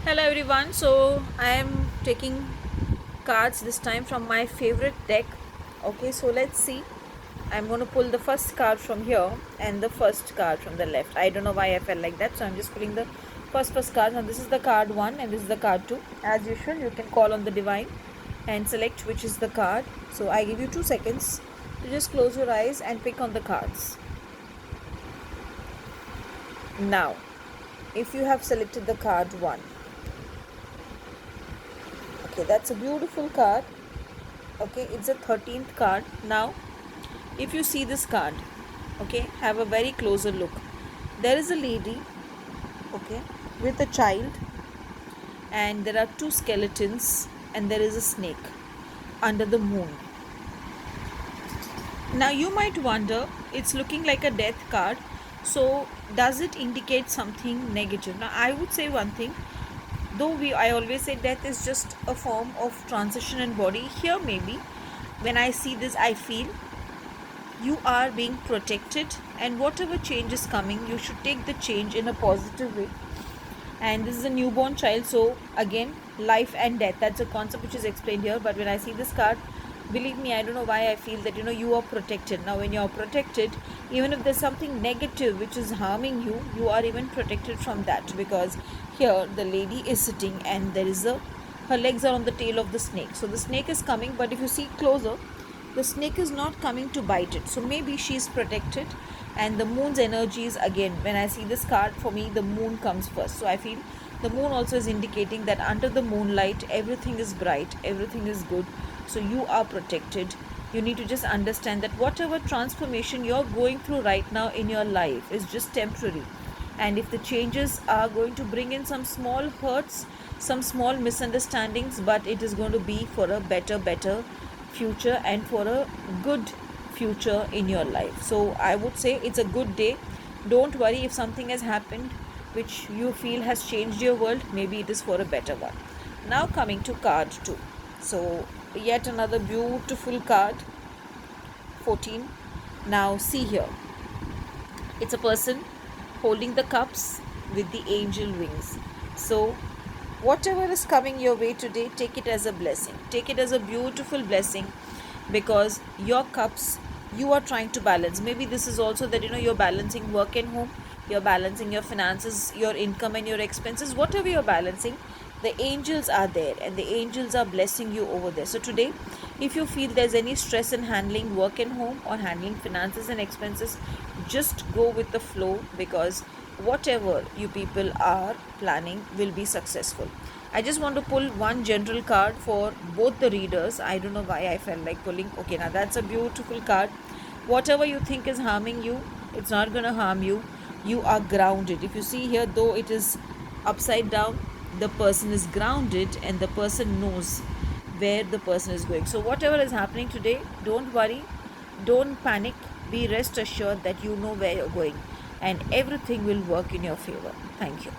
Hello everyone. So I am taking cards this time from my favorite deck. Okay, so let's see. I'm going to pull the first card from here and the first card from the left. I don't know why I felt like that, so I'm just pulling the first card. Now this is the card 1 and this is the card 2. As usual, you can call on the divine and select which is the card. So I give you 2 seconds to just close your eyes and pick on the cards. Now, if you have selected the card 1, okay, that's a beautiful card. Okay, it's a 13th card. Now if you see this card, okay, have a very closer look. There is a lady, okay, with a child, and there are two skeletons, and there is a snake under the moon. Now you might wonder, it's looking like a death card, so does it indicate something negative? Now I would say one thing, though I always say death is just a form of transition in body. Here maybe when I see this, I feel you are being protected, and whatever change is coming, you should take the change in a positive way. And this is a newborn child, so again, life and death, that's a concept which is explained here. But when I see this card, believe me, I don't know why I feel that you are protected. Now when you are protected, even if there's something negative which is harming you, you are even protected from that, because here the lady is sitting and there is a her legs are on the tail of the snake. So the snake is coming, but if you see closer, the snake is not coming to bite it, so maybe she is protected. And the moon's energies, again, when I see this card, for me the moon comes first, so I feel the moon also is indicating that under the moonlight everything is bright, everything is good, so you are protected. You need to just understand that whatever transformation you're going through right now in your life is just temporary, and if the changes are going to bring in some small hurts, some small misunderstandings, but it is going to be for a better future and for a good future in your life. So I would say it's a good day. Don't worry if something has happened which you feel has changed your world, maybe it is for a better one. Now coming to card 2. So yet another beautiful card, 14. Now see here, it's a person holding the cups with the angel wings. So whatever is coming your way today, take it as a blessing, take it as a beautiful blessing, because your cups, you are trying to balance. Maybe this is also that you're balancing work and home, you're balancing your finances, your income and your expenses. Whatever you're balancing, the angels are there and the angels are blessing you over there. So today, if you feel there's any stress in handling work and home or handling finances and expenses, just go with the flow, because whatever you people are planning will be successful. I just want to pull one general card for both the readers. I don't know why I felt like pulling. Okay, now that's a beautiful card. Whatever you think is harming you, it's not going to harm you. You are grounded. If you see here, though it is upside down, the person is grounded and the person knows where the person is going. So whatever is happening today, don't worry, don't panic. Be rest assured that you know where you're going and everything will work in your favor. Thank you.